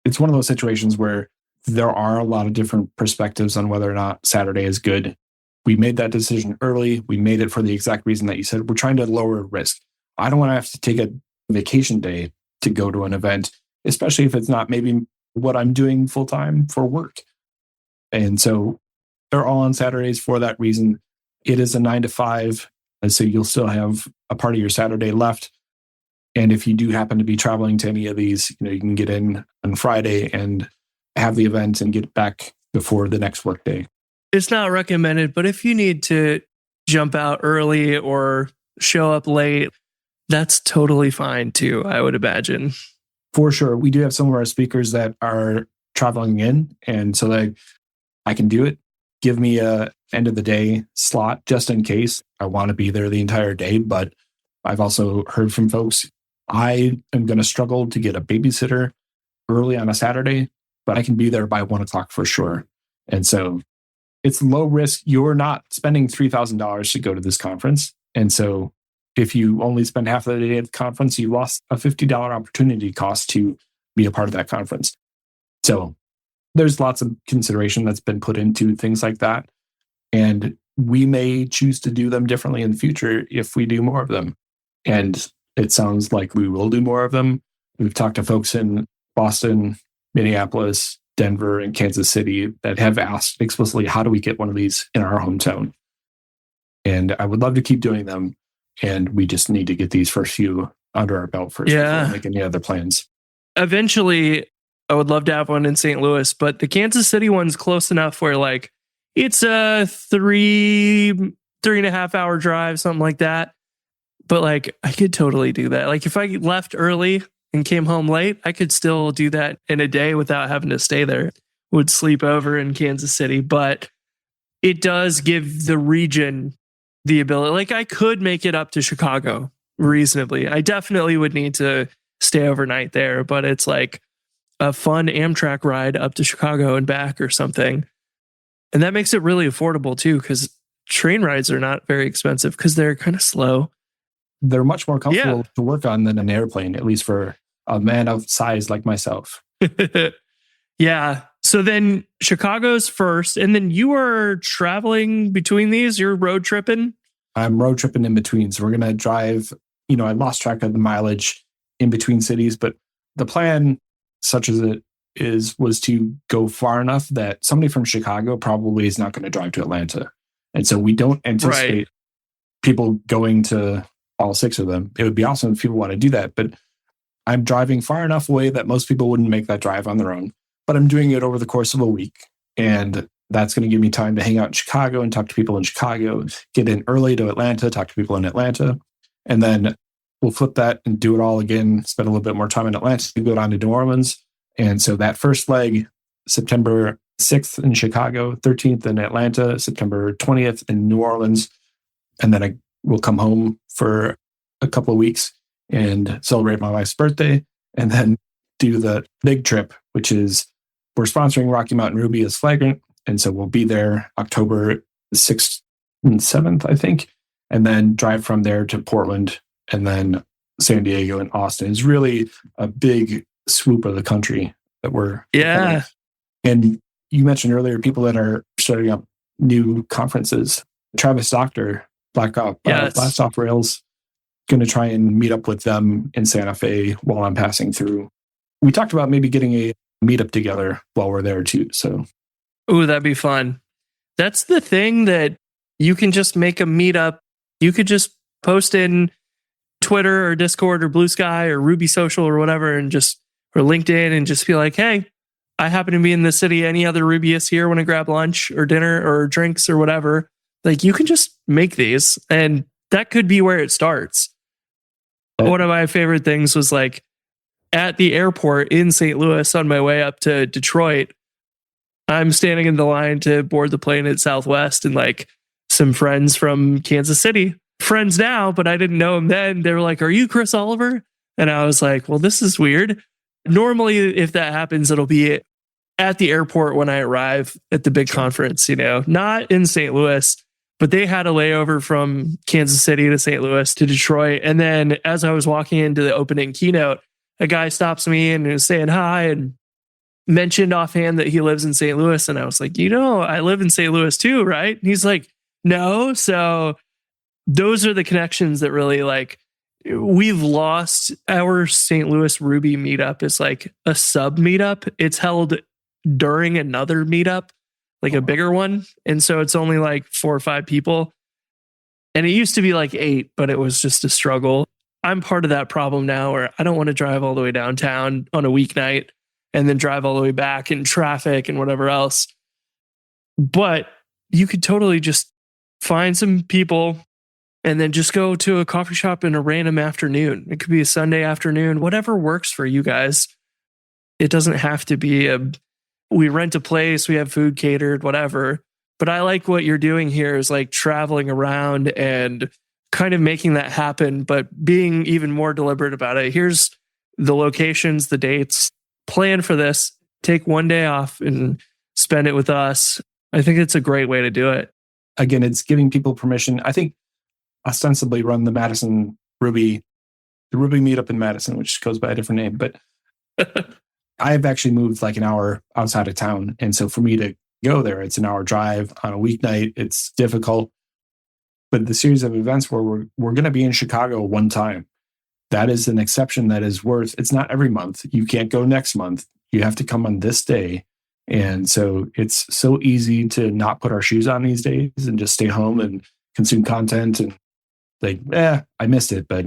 It's one of those situations where there are a lot of different perspectives on whether or not Saturday is good. We made that decision early. We made it for the exact reason that you said. We're trying to lower risk. I don't want to have to take a vacation day to go to an event, especially if it's not maybe what I'm doing full time for work. And so they're all on Saturdays for that reason. It is a 9 to 5. And so you'll still have a part of your Saturday left. And if you do happen to be traveling to any of these, you can get in on Friday and have the event and get back before the next work day. It's not recommended, but if you need to jump out early or show up late, that's totally fine too, I would imagine. For sure. We do have some of our speakers that are traveling in. And so I can do it. Give me a end of the day slot just in case. I want to be there the entire day. But I've also heard from folks, I am going to struggle to get a babysitter early on a Saturday, but I can be there by 1:00 for sure. And so it's low risk. You're not spending $3,000 to go to this conference. And so if you only spend half of the day at the conference, you lost a $50 opportunity cost to be a part of that conference. So there's lots of consideration that's been put into things like that. And we may choose to do them differently in the future if we do more of them. And it sounds like we will do more of them. We've talked to folks in Boston, Minneapolis, Denver, and Kansas City that have asked explicitly, how do we get one of these in our hometown? And I would love to keep doing them. And we just need to get these first few under our belt first before we make any other plans. Eventually, I would love to have one in St. Louis, but the Kansas City one's close enough where like it's a 3.5 hour drive, something like that. But like I could totally do that. Like if I left early and came home late, I could still do that in a day without having to stay there. Would sleep over in Kansas City, but it does give the region the ability. Like I could make it up to Chicago reasonably. I definitely would need to stay overnight there, but it's like a fun Amtrak ride up to Chicago and back or something. And that makes it really affordable too, because train rides are not very expensive because they're kind of slow. They're much more comfortable to work on than an airplane, at least for a man of size like myself. Yeah. So then Chicago's first, and then you are traveling between these. You're road tripping. I'm road tripping in between. So we're going to drive, I lost track of the mileage in between cities, but the plan, such as it is, was to go far enough that somebody from Chicago probably is not going to drive to Atlanta. And so we don't anticipate people going to all 6 of them. It would be awesome if people want to do that, but I'm driving far enough away that most people wouldn't make that drive on their own. But I'm doing it over the course of a week. And that's going to give me time to hang out in Chicago and talk to people in Chicago, get in early to Atlanta, talk to people in Atlanta. And then we'll flip that and do it all again, spend a little bit more time in Atlanta, go down to New Orleans. And so that first leg, September 6th in Chicago, 13th in Atlanta, September 20th in New Orleans. And then I will come home for a couple of weeks and celebrate my wife's birthday. And then do the big trip, which is we're sponsoring Rocky Mountain Ruby as Flagrant. And so we'll be there October 6th and 7th, I think, and then drive from there to Portland and then San Diego and Austin. It's really a big swoop of the country that we're. Yeah. And you mentioned earlier people that are starting up new conferences. Travis Doctor, Blast Off Rails, going to try and meet up with them in Santa Fe while I'm passing through. We talked about maybe getting a meetup together while we're there too. So, ooh, that'd be fun. That's the thing that you can just make a meetup. You could just post in Twitter or Discord or Blue Sky or Ruby Social or whatever, or LinkedIn, and just be like, hey, I happen to be in the city. Any other Rubyists here want to grab lunch or dinner or drinks or whatever? Like you can just make these, and that could be where it starts. One of my favorite things was like, at the airport in St. Louis on my way up to Detroit, I'm standing in the line to board the plane at Southwest, and like some friends from Kansas City, friends now, but I didn't know them then. They were like, "Are you Chris Oliver?" And I was like, "Well, this is weird." Normally, if that happens, it'll be at the airport when I arrive at the big conference, not in St. Louis. But they had a layover from Kansas City to St. Louis to Detroit. And then as I was walking into the opening keynote, a guy stops me and is saying hi and mentioned offhand that he lives in St. Louis. And I was like, I live in St. Louis too, right? And he's like, no. So those are the connections that really we've lost. Our St. Louis Ruby meetup is like a sub meetup. It's held during another meetup, like a bigger one. And so it's only like 4 or 5 people. And it used to be like 8, but it was just a struggle. I'm part of that problem now where I don't want to drive all the way downtown on a weeknight and then drive all the way back in traffic and whatever else. But you could totally just find some people and then just go to a coffee shop in a random afternoon. It could be a Sunday afternoon, whatever works for you guys. It doesn't have to be we rent a place, we have food catered, whatever. But I like what you're doing here is like traveling around and kind of making that happen, but being even more deliberate about it. Here's the locations, the dates, plan for this, take one day off and spend it with us. I think it's a great way to do it. Again, it's giving people permission. I think ostensibly run the Ruby meetup in Madison, which goes by a different name, but I've actually moved like an hour outside of town. And so for me to go there, it's an hour drive on a weeknight. It's difficult. But the series of events where we're going to be in Chicago one time, that is an exception that is worth, it's not every month. You can't go next month. You have to come on this day. And so it's so easy to not put our shoes on these days and just stay home and consume content and like, I missed it, but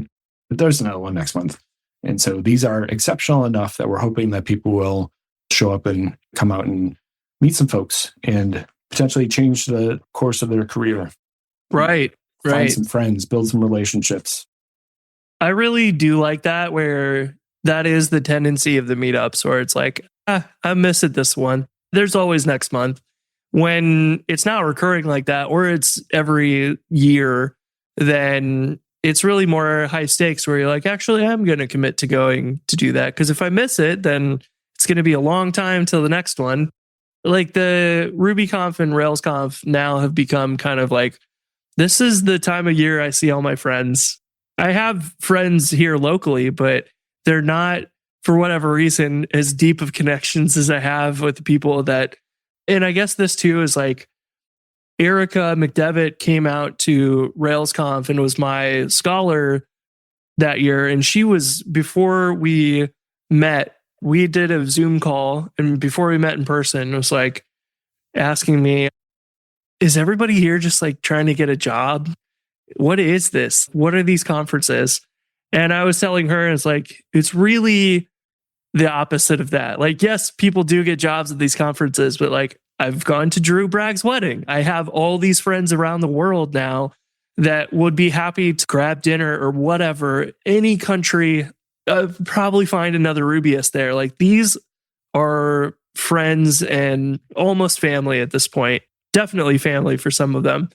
there's another one next month. And so these are exceptional enough that we're hoping that people will show up and come out and meet some folks and potentially change the course of their career. Right. Find some friends, build some relationships. I really do like that, where that is the tendency of the meetups, where it's like, I missed this one. There's always next month. When it's not recurring like that, or it's every year, then it's really more high stakes where you're like, actually, I'm going to commit to going to do that. Because if I miss it, then it's going to be a long time till the next one. Like the RubyConf and RailsConf now have become kind of like, this is the time of year I see all my friends. I have friends here locally, but they're not, for whatever reason, as deep of connections as I have with the people that, and I guess this too is like, Erica McDevitt came out to RailsConf and was my scholar that year. And she was, before we met, we did a Zoom call. And before we met in person, it was like asking me, is everybody here just like trying to get a job? What is this? What are these conferences? And I was telling her, it's like, it's really the opposite of that. Like, yes, people do get jobs at these conferences, but like, I've gone to Drew Bragg's wedding. I have all these friends around the world now that would be happy to grab dinner or whatever. Any country, probably find another Rubyist there. Like, these are friends and almost family at this point. Definitely family for some of them.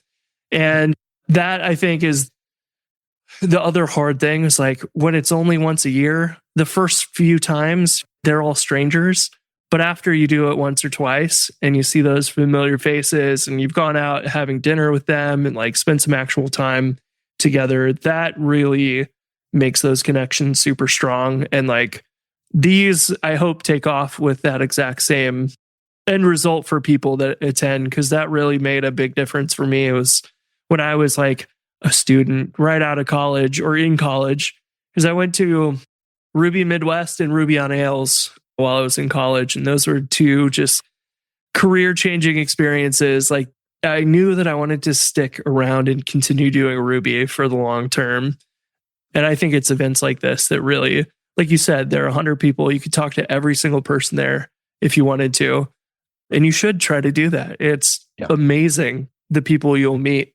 And that, I think, is the other hard thing, is like when it's only once a year, the first few times they're all strangers. But after you do it once or twice and you see those familiar faces and you've gone out having dinner with them and like spent some actual time together, that really makes those connections super strong. And like these, I hope, take off with that exact same end result for people that attend, because that really made a big difference for me. It was when I was like a student right out of college or in college, because I went to Ruby Midwest and Ruby on Rails while I was in college. And those were two just career-changing experiences. Like, I knew that I wanted to stick around and continue doing Ruby for the long term. And I think it's events like this that really, like you said, there are 100 people. You could talk to every single person there if you wanted to. And you should try to do that. It's amazing, the people you'll meet.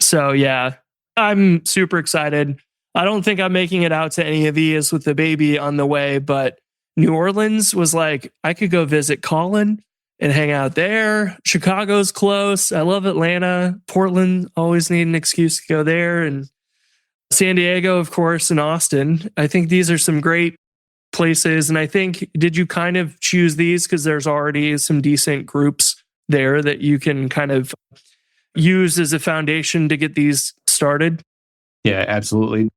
So yeah, I'm super excited. I don't think I'm making it out to any of these with the baby on the way, but New Orleans was like, I could go visit Colin and hang out there. Chicago's close. I love Atlanta. Portland, always need an excuse to go there. And San Diego, of course, and Austin. I think these are some great places. And I think, did you kind of choose these because there's already some decent groups there that you can kind of use as a foundation to get these started? Yeah, absolutely.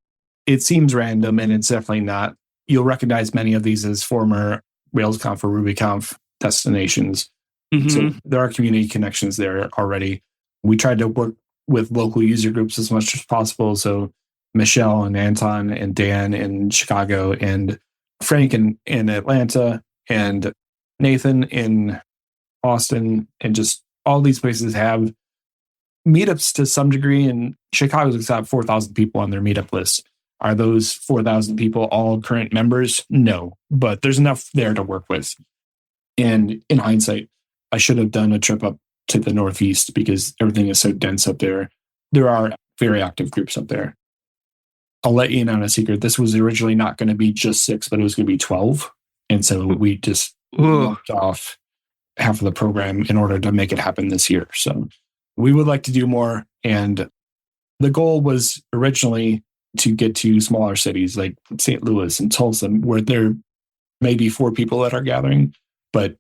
It seems random, and it's definitely not. You'll recognize many of these as former RailsConf or RubyConf destinations. Mm-hmm. So there are community connections there already. We tried to work with local user groups as much as possible. So Michelle and Anton and Dan in Chicago, and Frank in Atlanta, and Nathan in Austin, and just all these places have meetups to some degree. And Chicago's got 4,000 people on their meetup list. Are those 4,000 people all current members? No, but there's enough there to work with. And in hindsight, I should have done a trip up to the Northeast because everything is so dense up there. There are very active groups up there. I'll let you in on a secret. This was originally not going to be just 6, but it was going to be 12. And so we just locked off half of the program in order to make it happen this year. So we would like to do more. And the goal was originally to get to smaller cities like St. Louis and Tulsa, where there may be 4 people that are gathering, but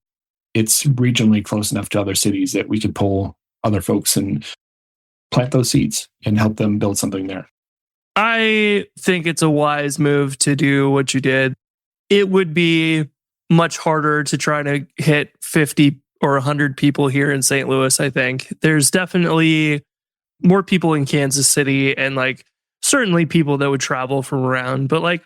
it's regionally close enough to other cities that we could pull other folks and plant those seeds and help them build something there. I think it's a wise move to do what you did. It would be much harder to try to hit 50 or 100 people here in St. Louis, I think. There's definitely more people in Kansas City and like certainly people that would travel from around, but like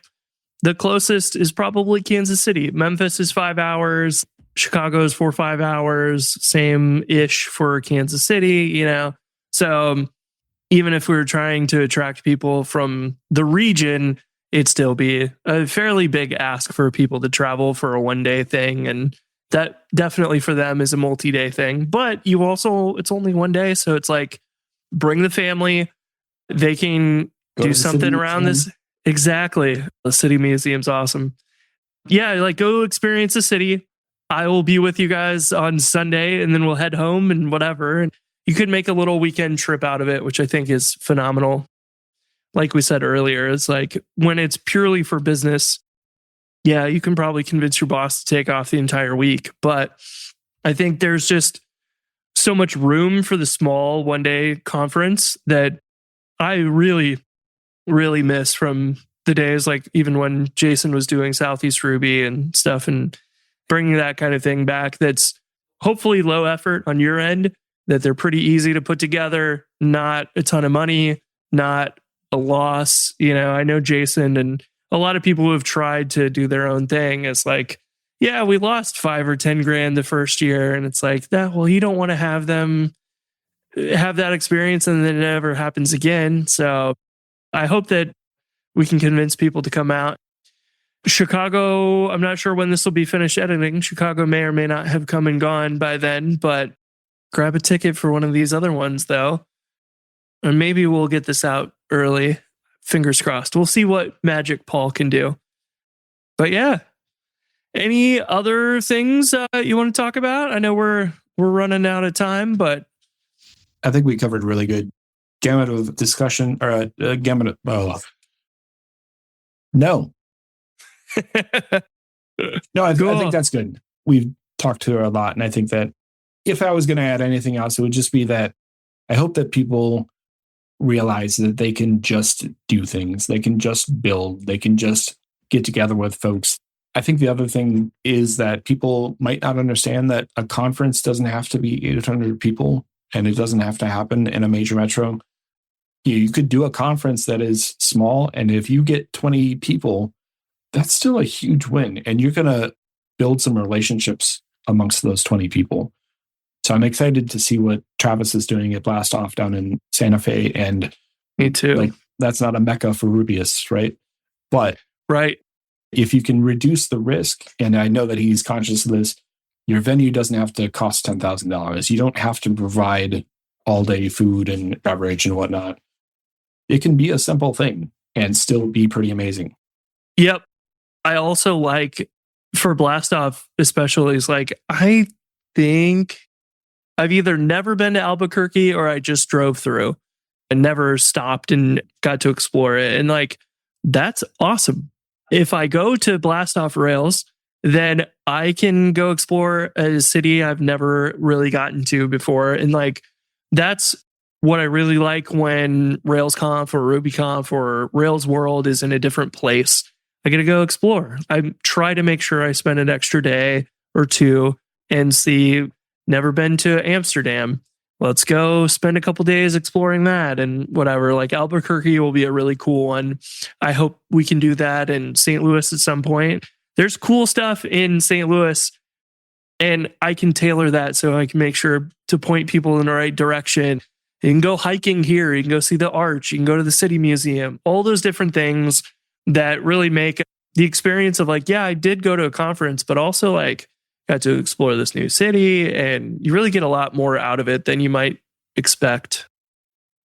the closest is probably Kansas City. Memphis is 5 hours. Chicago is 4 or 5 hours. Same-ish for Kansas City, you know? So even if we were trying to attract people from the region, it'd still be a fairly big ask for people to travel for a one-day thing. And that definitely for them is a multi-day thing. But it's only one day. So it's like, bring the family. They can do something around this. Exactly. The city museum's awesome. Yeah, like go experience the city. I will be with you guys on Sunday and then we'll head home and whatever. And you could make a little weekend trip out of it, which I think is phenomenal. Like we said earlier, it's like when it's purely for business, yeah, you can probably convince your boss to take off the entire week. But I think there's just so much room for the small one-day conference that I really, really miss from the days like even when Jason was doing Southeast Ruby and stuff, and bringing that kind of thing back that's hopefully low effort on your end, that they're pretty easy to put together, not a ton of money, not a loss. You know, I know Jason and a lot of people who have tried to do their own thing. It's like, yeah, we lost 5 or 10 grand the first year. And it's like that, well, you don't want to have them have that experience and then it never happens again. So I hope that we can convince people to come out. Chicago, I'm not sure when this will be finished editing. Chicago may or may not have come and gone by then, but grab a ticket for one of these other ones, though. And maybe we'll get this out early. Fingers crossed. We'll see what magic Paul can do. But yeah, any other things you want to talk about? I know we're running out of time, but I think we covered really good gamut of discussion or gamut of, no. No, I think that's good. We've talked to her a lot. And I think that if I was going to add anything else, it would just be that I hope that people realize that they can just do things. They can just build. They can just get together with folks. I think the other thing is that people might not understand that a conference doesn't have to be 800 people and it doesn't have to happen in a major metro. You could do a conference that is small. And if you get 20 people, that's still a huge win. And you're going to build some relationships amongst those 20 people. So I'm excited to see what Travis is doing at Blast Off down in Santa Fe. And me too. Like, that's not a mecca for Rubyists, right? But right. If you can reduce the risk, and I know that he's conscious of this, your venue doesn't have to cost $10,000. You don't have to provide all-day food and beverage and whatnot. It can be a simple thing and still be pretty amazing. Yep. I also like, for Blast Off especially, is like, I think I've either never been to Albuquerque or I just drove through and never stopped and got to explore it. And like, that's awesome. If I go to Blast Off Rails, then I can go explore a city I've never really gotten to before. And like, that's what I really like when RailsConf or RubyConf or Rails World is in a different place. I get to go explore. I try to make sure I spend an extra day or two and see. Never been to Amsterdam. Let's go spend a couple days exploring that and whatever. Like Albuquerque will be a really cool one. I hope we can do that in St. Louis at some point. There's cool stuff in St. Louis, and I can tailor that so I can make sure to point people in the right direction. You can go hiking here. You can go see the Arch. You can go to the City Museum. All those different things that really make the experience of like, yeah, I did go to a conference, but also like, got to explore this new city, and you really get a lot more out of it than you might expect.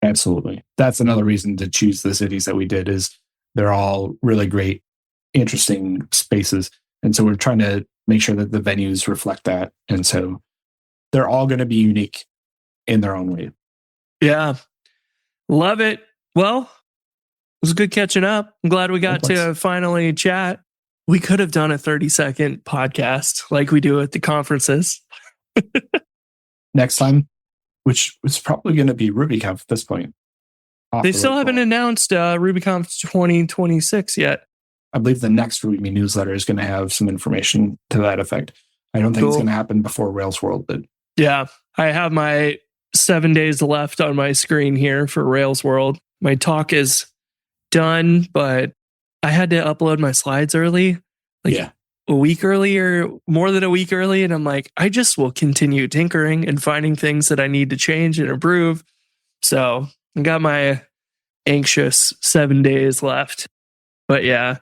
Absolutely. That's another reason to choose the cities that we did is they're all really great, interesting spaces. And so we're trying to make sure that the venues reflect that. And so they're all going to be unique in their own way. Yeah. Love it. Well, it was good catching up. I'm glad we got to finally chat. We could have done a 30-second podcast like we do at the conferences. Next time, which is probably going to be RubyConf at this point. They still haven't announced RubyConf 2026 yet. I believe the next Ruby newsletter is going to have some information to that effect. I don't think it's going to happen before Rails World, but yeah, I have my 7 days left on my screen here for Rails World. My talk is done, but I had to upload my slides early, a week earlier, more than a week early. And I'm like, I just will continue tinkering and finding things that I need to change and improve. So I got my anxious 7 days left. But yeah,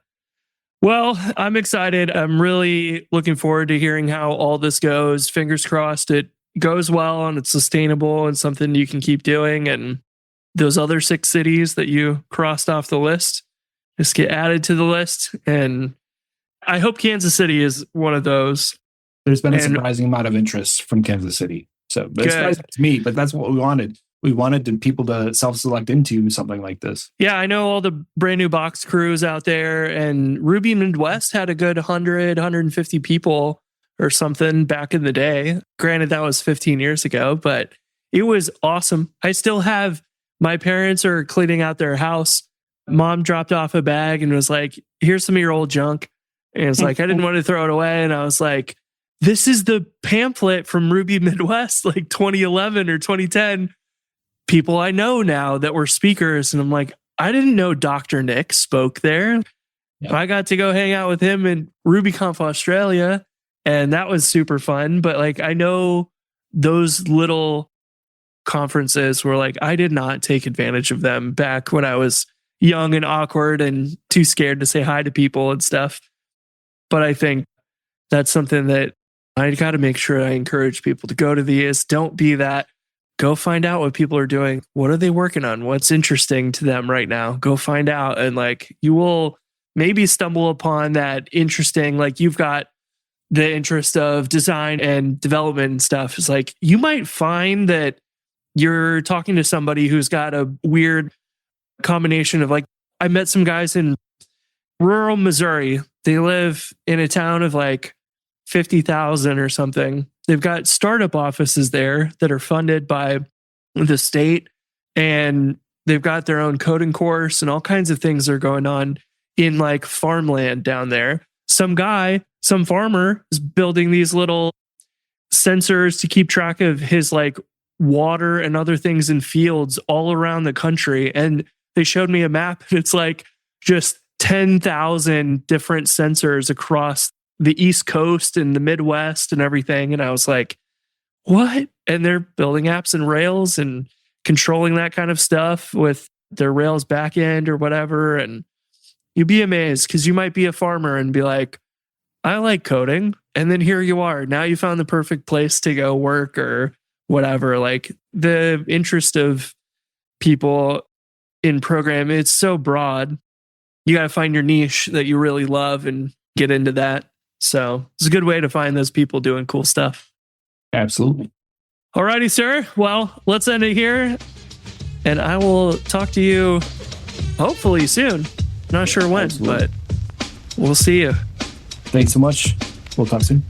well, I'm excited. I'm really looking forward to hearing how all this goes. Fingers crossed it goes well and it's sustainable and something you can keep doing. And those other 6 cities that you crossed off the list just get added to the list. And I hope Kansas City is one of those. There's been a surprising amount of interest from Kansas City. So it's surprising to me, but that's what we wanted. We wanted people to self-select into something like this. Yeah, I know all the brand new box crews out there, and Ruby Midwest had a good 100, 150 people or something back in the day. Granted, that was 15 years ago, but it was awesome. I still have, my parents are cleaning out their house. Mom dropped off a bag and was like, here's some of your old junk. And it's like, I didn't want to throw it away. And I was like, this is the pamphlet from Ruby Midwest, like 2011 or 2010. People I know now that were speakers. And I'm like, I didn't know Dr. Nick spoke there. Yeah. I got to go hang out with him in RubyConf Australia. And that was super fun. But like, I know those little conferences were like, I did not take advantage of them back when I was young and awkward and too scared to say hi to people and stuff. But I think that's something that I got to make sure I encourage people to go to these. Don't be that. Go find out what people are doing. What are they working on? What's interesting to them right now? Go find out. And like, you will maybe stumble upon that interesting, like you've got the interest of design and development and stuff. It's like, you might find that you're talking to somebody who's got a weird combination of like, I met some guys in rural Missouri. They live in a town of like 50,000 or something. They've got startup offices there that are funded by the state, and they've got their own coding course and all kinds of things are going on in like farmland down there. Some farmer is building these little sensors to keep track of his like water and other things in fields all around the country. And they showed me a map and it's like just 10,000 different sensors across the East Coast and the Midwest and everything. And I was like, what? And they're building apps in Rails and controlling that kind of stuff with their Rails backend or whatever. And you'd be amazed because you might be a farmer and be like, I like coding. And then here you are. Now you found the perfect place to go work or whatever. Like the interest of people in program, it's so broad. You got to find your niche that you really love and get into that. So it's a good way to find those people doing cool stuff. Absolutely. All righty, sir. Well, let's end it here. And I will talk to you hopefully soon. Not sure when, but we'll see you. Thanks so much. We'll talk soon.